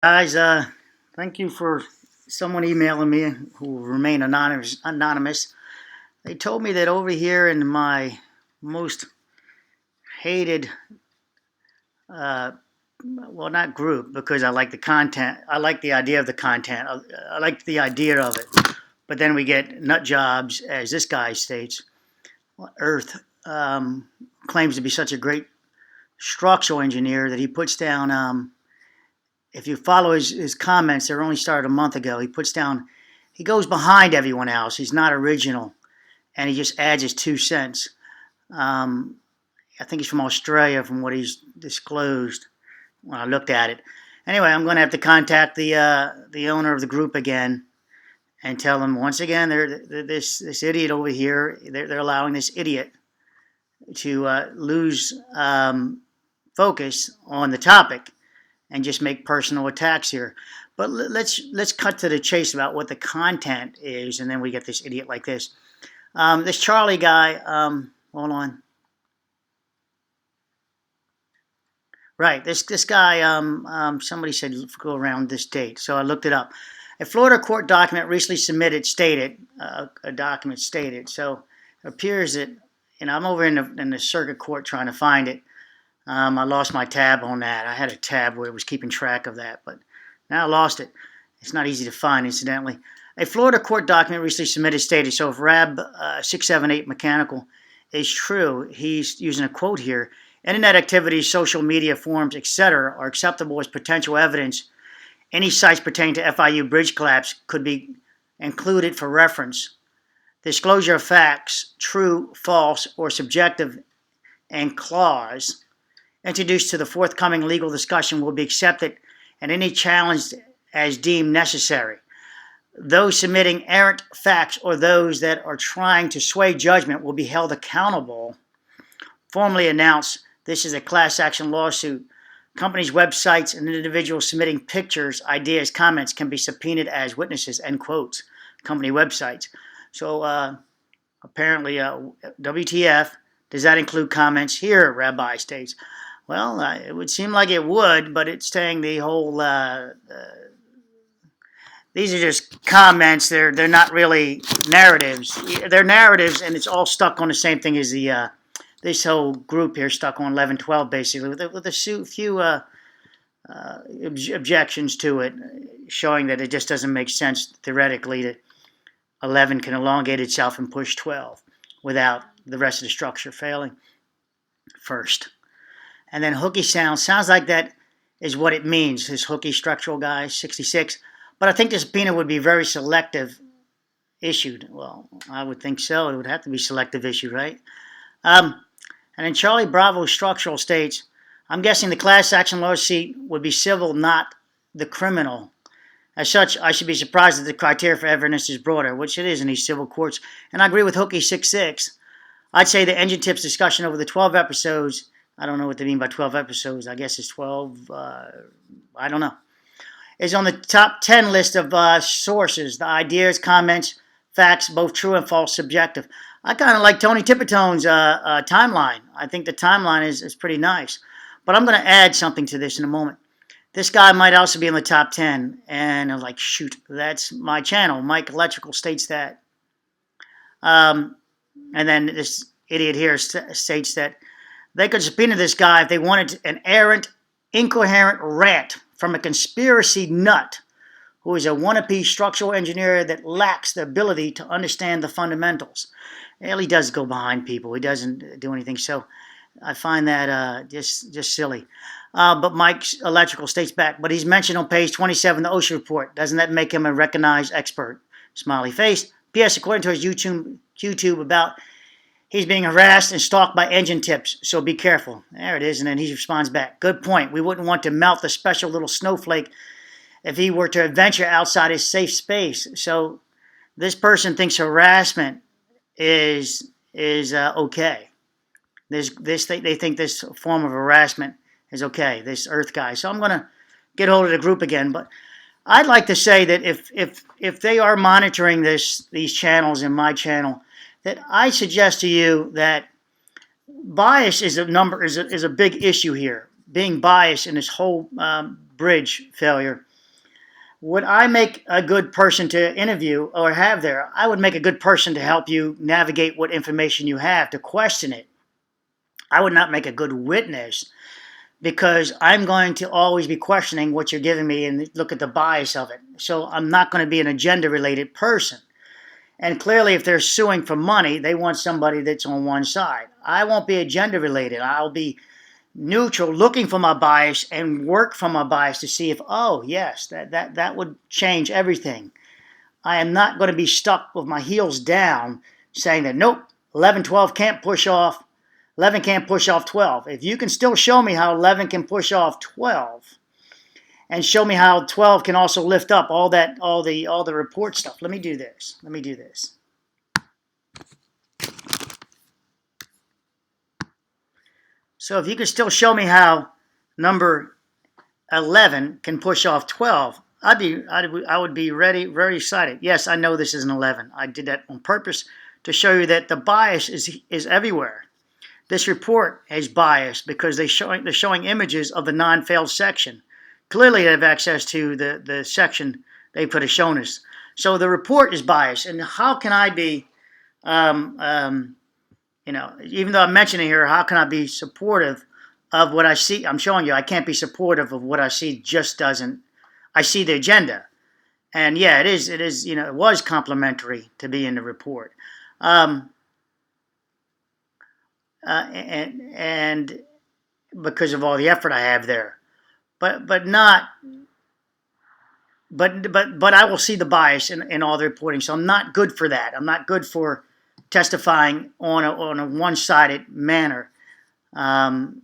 Guys, thank you for someone emailing me who will remain anonymous. They told me that over here in my most hated, well, not group, because I like the content. I like the idea of the content. I like the idea of it. But then we get nut jobs, as this guy states. Earth claims to be such a great structural engineer that he puts down. If you follow his comments, they're only started a month ago. He goes behind everyone else. He's not original, and he just adds his 2 cents. I think he's from Australia, from what he's disclosed when I looked at it. Anyway, I'm going to have to contact the owner of the group again and tell him once again, this idiot over here, they're allowing this idiot to lose focus on the topic and just make personal attacks here. But let's cut to the chase about what the content is, and then we get this idiot like this. This Charlie guy, hold on. Right, this guy, somebody said go around this date, so I looked it up. A Florida court document recently submitted stated, so it appears that, I'm over in the circuit court trying to find it. I lost my tab on that. I had a tab where it was keeping track of that, but now I lost it. It's not easy to find, incidentally. A Florida court document recently submitted stated, so if RAB 678 mechanical is true, he's using a quote here, internet activities, social media forums, etc. are acceptable as potential evidence. Any sites pertaining to FIU bridge collapse could be included for reference. Disclosure of facts, true, false, or subjective, and clause introduced to the forthcoming legal discussion will be accepted and any challenged as deemed necessary. Those submitting errant facts or those that are trying to sway judgment will be held accountable. Formally announced, this is a class action lawsuit. Companies' websites and individuals submitting pictures, ideas, comments can be subpoenaed as witnesses, end quotes. Company websites. So apparently, WTF, does that include comments here, Rabbi states? Well, it would seem like it would, but it's saying the whole, these are just comments. They're not really narratives. They're narratives, and it's all stuck on the same thing as the this whole group here, stuck on 1112, basically, with a few objections to it, showing that it just doesn't make sense theoretically that 11 can elongate itself and push 12 without the rest of the structure failing first. And then hooky sounds like that is what it means, this hooky structural guy, 66. But I think the subpoena would be very selective issued. Well, I would think so. It would have to be selective issued, right? And then Charlie Bravo Structural states, I'm guessing the class action lawsuit would be civil, not the criminal. As such, I should be surprised that the criteria for evidence is broader, which it is in these civil courts. And I agree with Hookie 66. I'd say the engine tips discussion over the 12 episodes, I don't know what they mean by 12 episodes, I guess it's 12, I don't know, is on the top 10 list of sources, the ideas, comments, facts, both true and false, subjective. I kind of like Tony Tipitone's timeline. I think the timeline is pretty nice. But I'm going to add something to this in a moment. This guy might also be in the top 10. And I'm like, shoot, that's my channel. Mike Electrical states that. And then this idiot here states that they could subpoena this guy if they wanted an errant, incoherent rant from a conspiracy nut who is a wannabe structural engineer that lacks the ability to understand the fundamentals. Well, he does go behind people. He doesn't do anything. So I find that just silly. But Mike Electrical states back, but he's mentioned on page 27 the OSHA report. Doesn't that make him a recognized expert? Smiley face. P.S. According to his YouTube about he's being harassed and stalked by engine tips, so be careful. There it is, and then he responds back. Good point. We wouldn't want to melt the special little snowflake if he were to venture outside his safe space. So this person thinks harassment is okay. They think this form of harassment is okay, this Earth guy. So I'm going to get hold of the group again. But I'd like to say that if they are monitoring these channels and my channel, that I suggest to you that bias is a big issue here. Being biased in this whole bridge failure would I make a good person to interview or have there? I would make a good person to help you navigate what information you have, to question it. I would not make a good witness because I'm going to always be questioning what you're giving me and look at the bias of it. So I'm not going to be an agenda-related person. And clearly, if they're suing for money, they want somebody that's on one side. I won't be agenda-related. I'll be neutral, looking for my bias and work from my bias to see if, oh, yes, that would change everything. I am not going to be stuck with my heels down saying that, nope, 11, 12 can't push off, 11 can't push off 12. If you can still show me how 11 can push off 12 and show me how 12 can also lift up all the report stuff. Let me do this. So if you can still show me how number 11 can push off 12, I would be ready, very excited. Yes, I know this is an 11. I did that on purpose to show you that the bias is everywhere. This report is biased because they're showing images of the non-failed section. Clearly, they have access to the section they put as shown us. So the report is biased. And how can I be, even though I'm mentioning here, how can I be supportive of what I see? I'm showing you I can't be supportive of what I see. Just doesn't. I see the agenda, and yeah, it is. It was complimentary to be in the report, and because of all the effort I have there, but I will see the bias in all the reporting. So I'm not good for that. I'm not good for testifying on a one-sided manner, and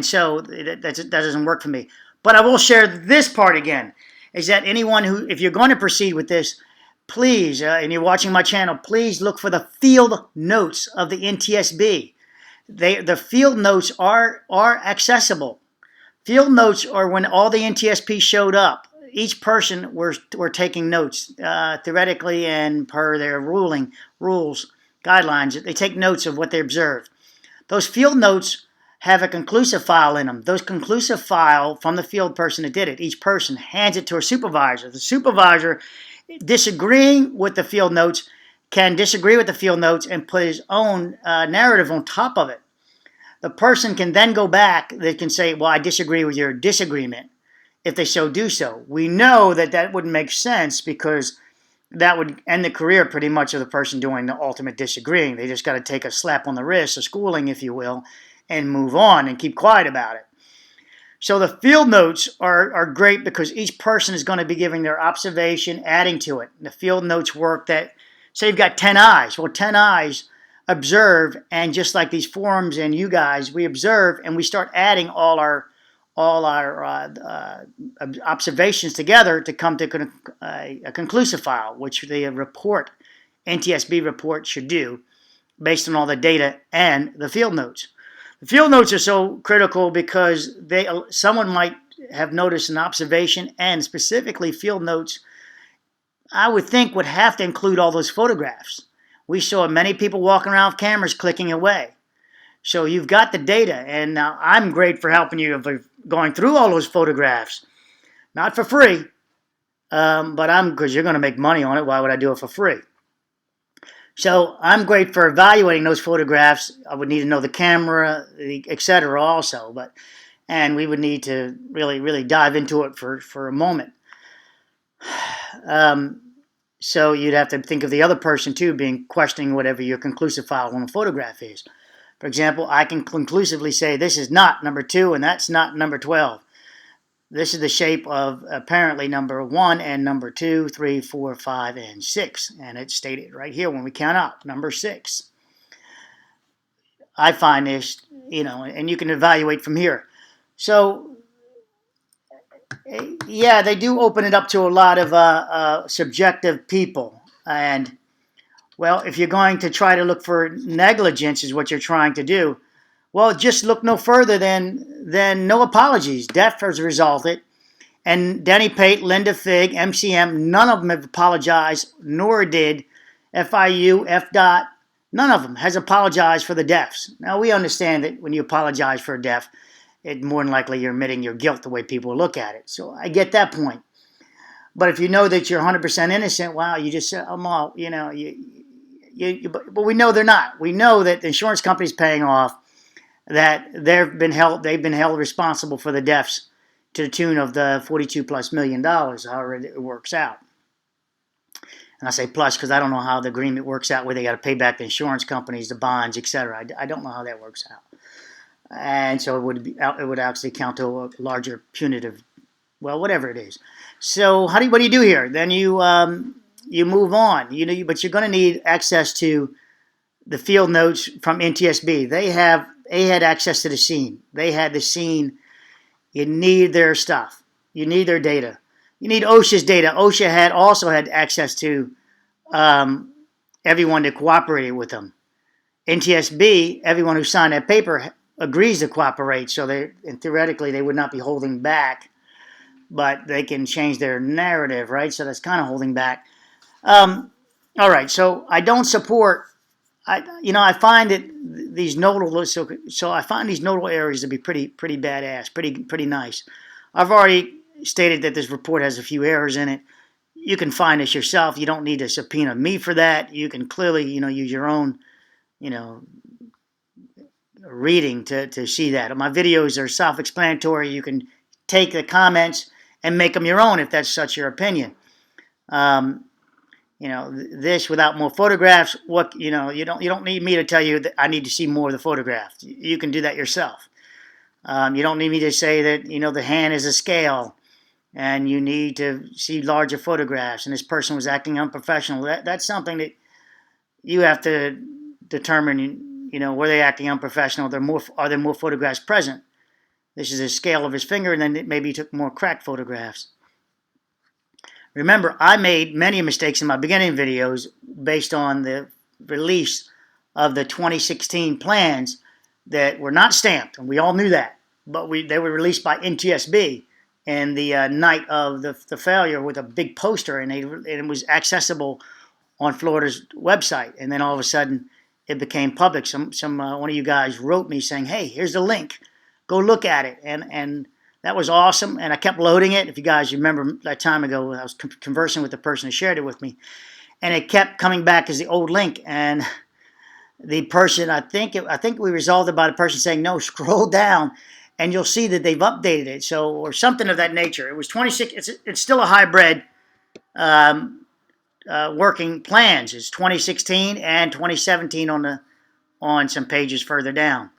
so that doesn't work for me. But I will share this part again, is that anyone who, if you're going to proceed with this, please, and you're watching my channel, please look for the field notes of the NTSB. The field notes are accessible. Field notes are when all the NTSP showed up. Each person were taking notes, theoretically and per their rules, guidelines. They take notes of what they observed. Those field notes have a conclusive file in them. Those conclusive file from the field person that did it, each person hands it to a supervisor. The supervisor, disagreeing with the field notes, can disagree with the field notes and put his own narrative on top of it. The person can then go back. They can say, well, I disagree with your disagreement, if they so do so. We know that wouldn't make sense because that would end the career pretty much of the person doing the ultimate disagreeing. They just got to take a slap on the wrist, a schooling, if you will, and move on and keep quiet about it. So the field notes are great because each person is going to be giving their observation, adding to it. The field notes work that, say you've got 10 eyes. Well, 10 eyes observe, and just like these forums and you guys, we observe and we start adding all our observations together to come to a conclusive file, which the NTSB report should do based on all the data and the field notes. The field notes are so critical because someone might have noticed an observation, and specifically field notes, I would think, would have to include all those photographs. We saw many people walking around with cameras clicking away. So you've got the data, and now I'm great for helping you going through all those photographs. Not for free, because you're going to make money on it. Why would I do it for free? So I'm great for evaluating those photographs. I would need to know the camera, etc. also, and we would need to really dive into it for a moment. So you'd have to think of the other person too, questioning whatever your conclusive file on a photograph is. For example, I can conclusively say this is not number 2 and that's not number 12. This is the shape of apparently number 1 and number 2, 3, 4, 5, and 6. And it's stated right here when we count up, number 6. I find this, and you can evaluate from here. So, yeah, they do open it up to a lot of subjective people. And, well, if you're going to try to look for negligence is what you're trying to do, well, just look no further than no apologies. DEF has resulted. And Denny Pate, Linda Figg, MCM, none of them have apologized, nor did FIU, FDOT. None of them has apologized for the deaths. Now, we understand that when you apologize for a death, it more than likely you're admitting your guilt the way people look at it. So I get that point. But if you know that you're 100% innocent, wow, you just said, I'm all, but we know they're not. We know that the insurance company's paying off, that they've been held responsible for the deaths to the tune of the $42+ million, however it works out. And I say plus because I don't know how the agreement works out where they got to pay back the insurance companies, the bonds, etc. I don't know how that works out. And so it would actually count to a larger punitive, well, whatever it is. So what do you do here? Then you move on. But you're going to need access to the field notes from NTSB. They had access to the scene. They had the scene. You need their stuff. You need their data. You need OSHA's data. OSHA also had access to everyone that cooperated with them. NTSB, everyone who signed that paper agrees to cooperate, so theoretically they would not be holding back, but they can change their narrative, right? So that's kind of holding back. All right, so I don't support. I find that these nodal I find these nodal areas to be pretty badass, pretty nice. I've already stated that this report has a few errors in it. You can find this yourself. You don't need to subpoena me for that. You can clearly, use your own, reading to see that. My videos are self-explanatory. You can take the comments and make them your own if that's such your opinion. This without more photographs. You don't need me to tell you that I need to see more of the photographs. You can do that yourself. You don't need me to say that the hand is a scale, and you need to see larger photographs. And this person was acting unprofessional. That's something that you have to determine. Were they acting unprofessional? Are there more photographs present? This is a scale of his finger, and then maybe he took more cracked photographs. Remember, I made many mistakes in my beginning videos based on the release of the 2016 plans that were not stamped, and we all knew that. But they were released by NTSB in the night of the failure with a big poster, and it was accessible on Florida's website. And then all of a sudden, it became public. One of you guys wrote me saying, "Hey, here's the link. Go look at it." And that was awesome, and I kept loading it. If you guys remember that time ago, I was conversing with the person who shared it with me, and it kept coming back as the old link. And the person, I think we resolved it by the person saying, "No, scroll down, and you'll see that they've updated it." So, or something of that nature. It was 26. It's still a hybrid working plans. It's 2016 and 2017 on some pages further down.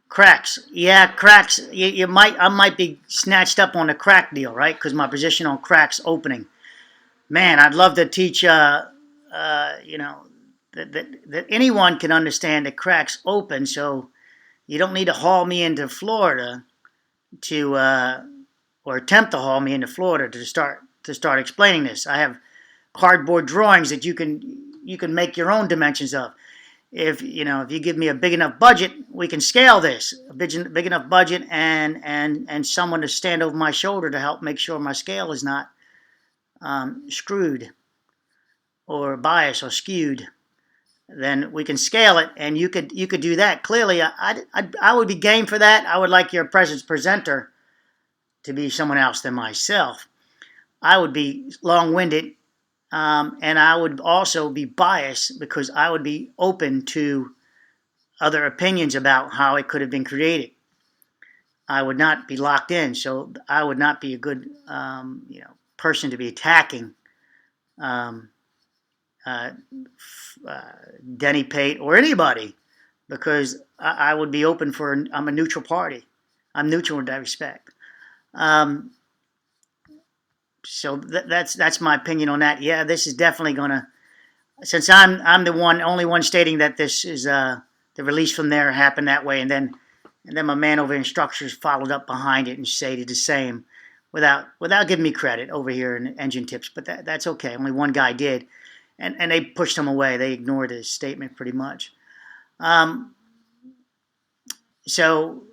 Cracks. Yeah, cracks. I might be snatched up on the crack deal, right? Because my position on cracks opening. Man, I'd love to teach, that anyone can understand that cracks open, so you don't need to haul me into Florida or attempt to haul me into Florida to start explaining this. I have cardboard drawings that you can make your own dimensions of. If you give me a big enough budget, we can scale this. A big enough budget and someone to stand over my shoulder to help make sure my scale is not screwed or biased or skewed. Then we can scale it, and you could do that. Clearly, I would be game for that. I would like your presenter to be someone else than myself. I would be long-winded. And I would also be biased because I would be open to other opinions about how it could have been created. I would not be locked in, so I would not be a good person to be attacking Denny Pate or anybody, because I would be open I'm a neutral party. I'm neutral in that respect. So that's my opinion on that. Yeah, this is definitely gonna. Since I'm the only one stating that this is the release from there happened that way, and then my man over in structures followed up behind it and stated the same, without giving me credit over here in Engine Tips. But that's okay. Only one guy did, and they pushed him away. They ignored his statement pretty much. So.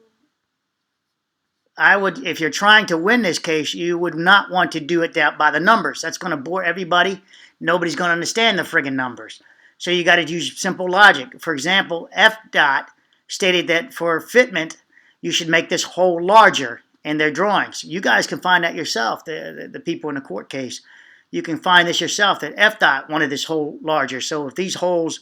If you're trying to win this case, you would not want to do it by the numbers. That's going to bore everybody. Nobody's going to understand the friggin' numbers. So you got to use simple logic. For example, F dot stated that for fitment, you should make this hole larger in their drawings. You guys can find that yourself, the people in the court case. You can find this yourself, that FDOT wanted this hole larger. So if these holes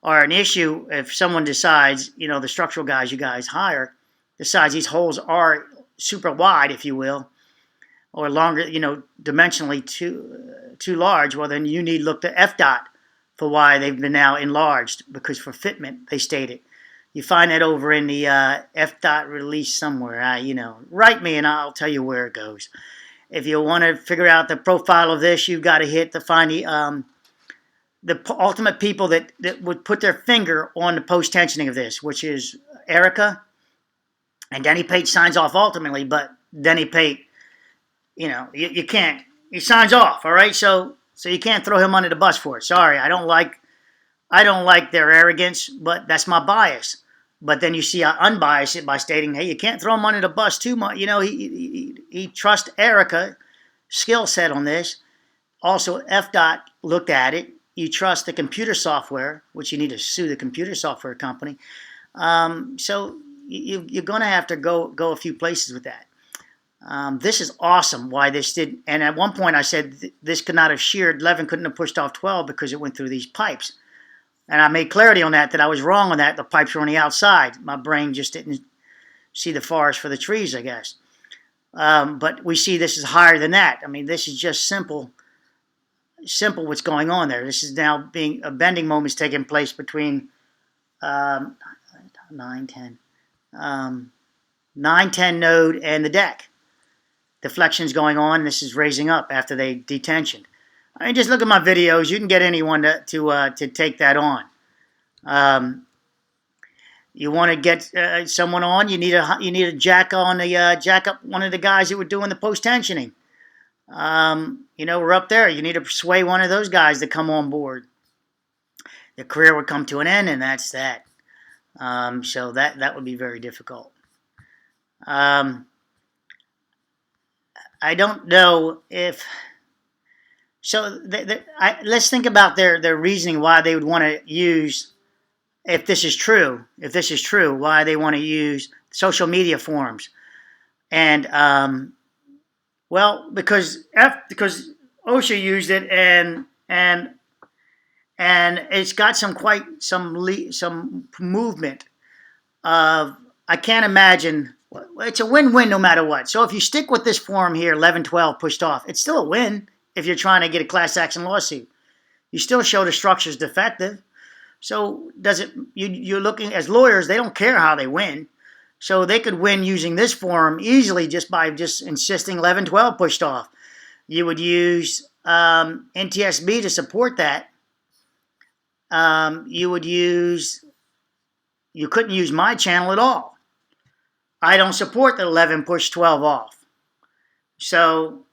are an issue, if someone decides, you know, the structural guys you guys hire, decides these holes are super wide, if you will, or longer, you know, dimensionally too large, well, then you need to look to FDOT for why they've been now enlarged, because for fitment, they stated. You find that over in the FDOT release somewhere. You know, write me and I'll tell you where it goes. If you want to figure out the profile of this, you've got to find the ultimate people that would put their finger on the post-tensioning of this, which is Erica, and Denny Pate signs off ultimately, but Denny Pate, you know, you can't, he signs off, all right? So you can't throw him under the bus for it. Sorry, I don't like their arrogance, but that's my bias. But then you see I unbiased it by stating, hey, you can't throw him under the bus too much. You know, he trusts Erica's skill set on this. Also, FDOT looked at it. You trust the computer software, which you need to sue the computer software company. So you're going to have to go a few places with that. This is awesome why this did. And at one point I said this could not have sheared, 11 couldn't have pushed off 12 because it went through these pipes. And I made clarity on that I was wrong on that. The pipes were on the outside. My brain just didn't see the forest for the trees, I guess. But we see this is higher than that. I mean, this is just simple what's going on there. This is now being, a bending moment is taking place between 9, 10 node and the deck. Deflection's going on. This is raising up after they detensioned. I mean, just look at my videos. You can get anyone to take that on. You want to get someone on? You need a jack on the jack up one of the guys that were doing the post tensioning. You know, we're up there. You need to persuade one of those guys to come on board. The career would come to an end, and that's that. So that would be very difficult. I don't know if. So let's think about their reasoning why they would want to use, if this is true, why they want to use social media forums. And well, because OSHA used it and it's got some movement of, I can't imagine. It's a win-win no matter what. So if you stick with this forum here, 11-12 pushed off, it's still a win. If you're trying to get a class action lawsuit, you still show the structure's defective. So does it? You're looking, as lawyers, they don't care how they win. So they could win using this forum easily just by insisting 11-12 pushed off. You would use NTSB to support that. You couldn't use my channel at all. I don't support the 11 push 12 off. So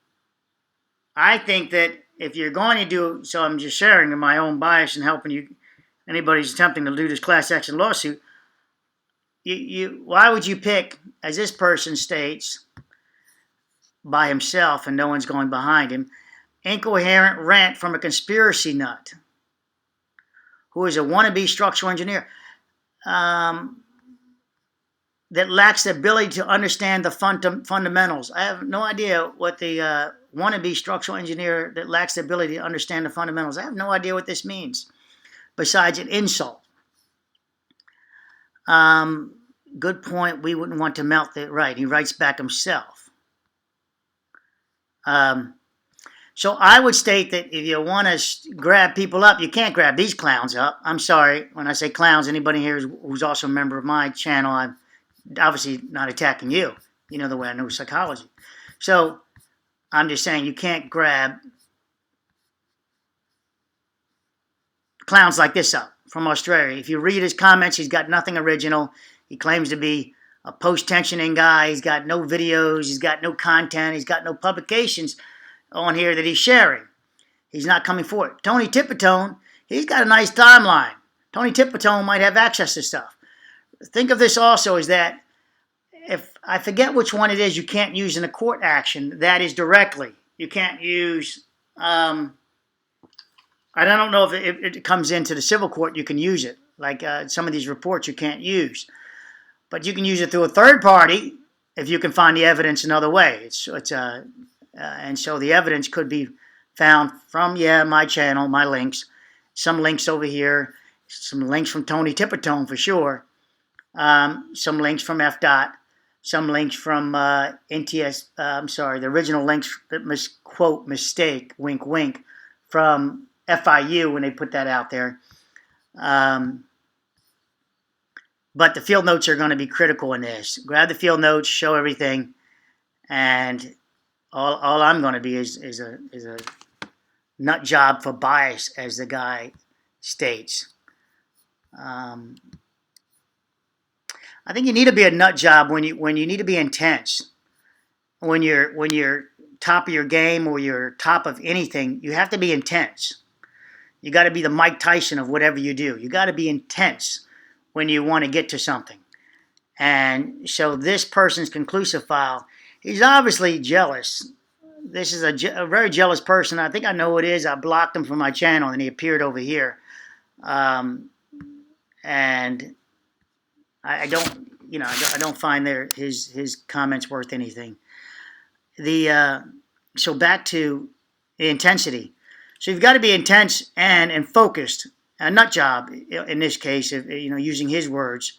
I think that if you're going to do, so I'm just sharing my own bias and helping you, anybody who's attempting to do this class action lawsuit, why would you pick, as this person states, by himself and no one's going behind him, incoherent rant from a conspiracy nut who is a wannabe structural engineer that lacks the ability to understand the fundamentals. I have no idea what the wannabe structural engineer that lacks the ability to understand the fundamentals. I have no idea what this means, besides an insult. Good point. We wouldn't want to melt it. Right. He writes back himself. So I would state that if you want to grab people up, you can't grab these clowns up. I'm sorry. When I say clowns, anybody here who's also a member of my channel, I'm obviously not attacking you. You know the way I know psychology. So I'm just saying you can't grab clowns like this up from Australia. If you read his comments, he's got nothing original. He claims to be a post-tensioning guy. He's got no videos. He's got no content. He's got no publications on here that he's sharing. He's not coming forward. Tony Tipitone, he's got a nice timeline. Tony Tipitone might have access to stuff. Think of this also as that, if I forget which one it is you can't use in a court action, that is directly. You can't use, I don't know if it comes into the civil court, you can use it. Like some of these reports you can't use. But you can use it through a third party if you can find the evidence another way. And so the evidence could be found from, my channel, my links, some links over here, some links from Tony Tippertone for sure, some links from FDOT, some links from NTS, the original links that misquote, mistake, wink, wink, from FIU when they put that out there. But the field notes are going to be critical in this. Grab the field notes, show everything, and all I'm going to be is a nut job for bias, as the guy states. I think you need to be a nut job when you need to be intense. When you're top of your game or you're top of anything, you have to be intense. You got to be the Mike Tyson of whatever you do. You got to be intense when you want to get to something. And so this person's conclusive file, he's obviously jealous. This is a very jealous person. I think I know who it is. I blocked him from my channel, and he appeared over here. And I don't find his comments worth anything. So back to the intensity. So you've got to be intense and focused. A nut job in this case, using his words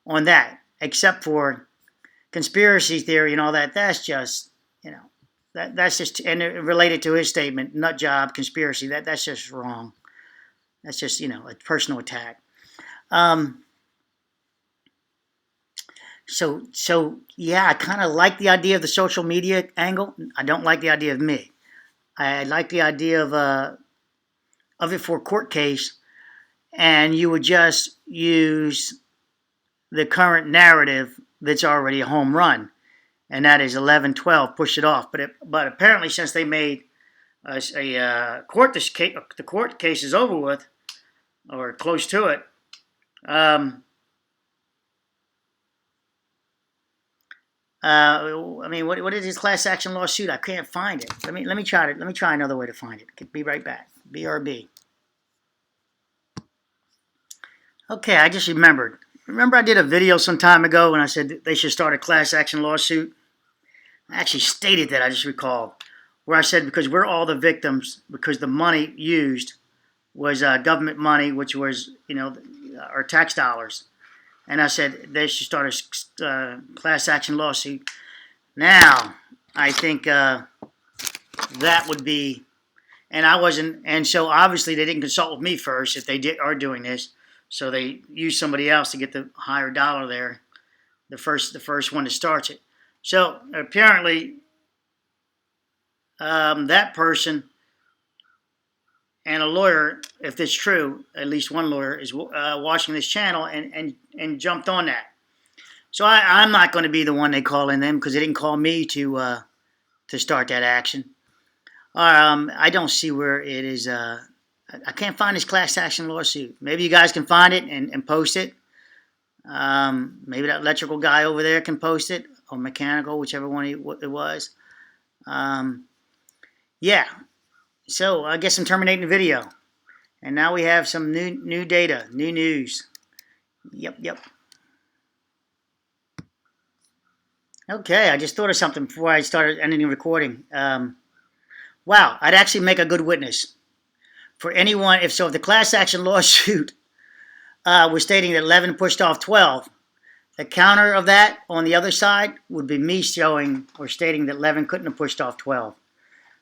on that. Except for conspiracy theory and all that. That's just that's just, and related to his statement, nut job, conspiracy. That's just wrong. That's just a personal attack. So yeah, I kind of like the idea of the social media angle. I don't like the idea of me. I like the idea of it for a court case, and you would just use the current narrative that's already a home run, and that is 11-12, push it off. But apparently, since they made the court case is over with, or close to it. What is his class action lawsuit? I can't find it. Let me try another way to find it. Be right back. BRB. Okay, I just remembered. Remember I did a video some time ago when I said they should start a class action lawsuit? I actually stated that, I just recalled, where I said because we're all the victims, because the money used was government money, which was, our tax dollars. And I said they should start a class action lawsuit. Now, I think that would be, and I wasn't, and so obviously they didn't consult with me first if they are doing this. So they use somebody else to get the higher dollar there, the first one that starts it. So apparently that person and a lawyer, if this is true, at least one lawyer is watching this channel and jumped on that. So I'm not going to be the one they call in them because they didn't call me to start that action. I don't see where it is. I can't find this class action lawsuit. Maybe you guys can find it and post it. Maybe that electrical guy over there can post it, or mechanical, whichever one it was. Yeah. So I guess I'm terminating the video. And now we have some new data, new news. Yep. Okay, I just thought of something before I started ending recording. Wow, I'd actually make a good witness. For anyone, if the class action lawsuit was stating that 11 pushed off 12, the counter of that on the other side would be me showing or stating that 11 couldn't have pushed off 12.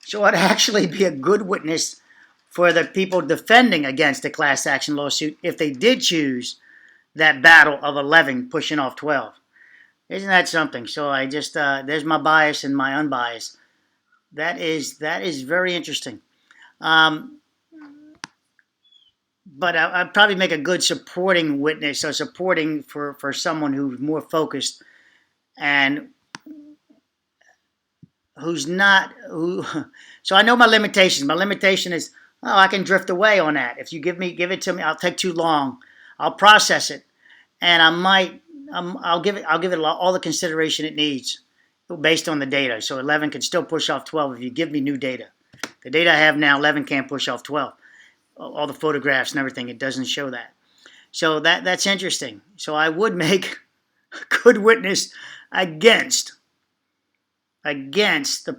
So I'd actually be a good witness for the people defending against the class action lawsuit if they did choose that battle of 11 pushing off 12. Isn't that something? So I just, there's my bias and my unbiased. That is very interesting. But I'd probably make a good supporting witness, or supporting for someone who's more focused and who's not. So I know my limitations. My limitation is, I can drift away on that. If you give it to me, I'll take too long. I'll process it, and I'll give it all the consideration it needs based on the data. So 11 can still push off 12 if you give me new data. The data I have now, 11 can't push off 12. All the photographs and everything, it doesn't show that. So that's interesting. So I would make good witness against the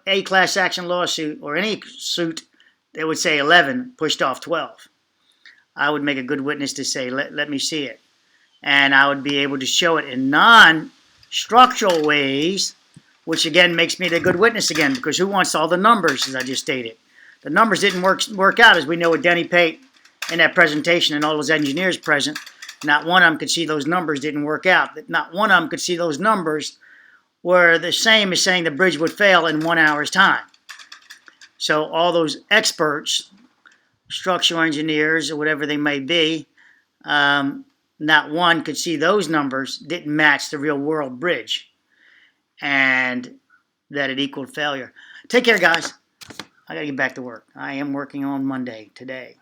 a class action lawsuit or any suit that would say 11 pushed off 12. I would make a good witness to say, let me see it. And I would be able to show it in non-structural ways, which again makes me the good witness again, because who wants all the numbers, as I just stated? The numbers didn't work out, as we know with Denny Pate in that presentation and all those engineers present. Not one of them could see those numbers didn't work out. Not one of them could see those numbers were the same as saying the bridge would fail in 1 hour's time. So all those experts, structural engineers or whatever they may be, not one could see those numbers didn't match the real world bridge, and that it equaled failure. Take care, guys. I got to get back to work. I am working on Monday today.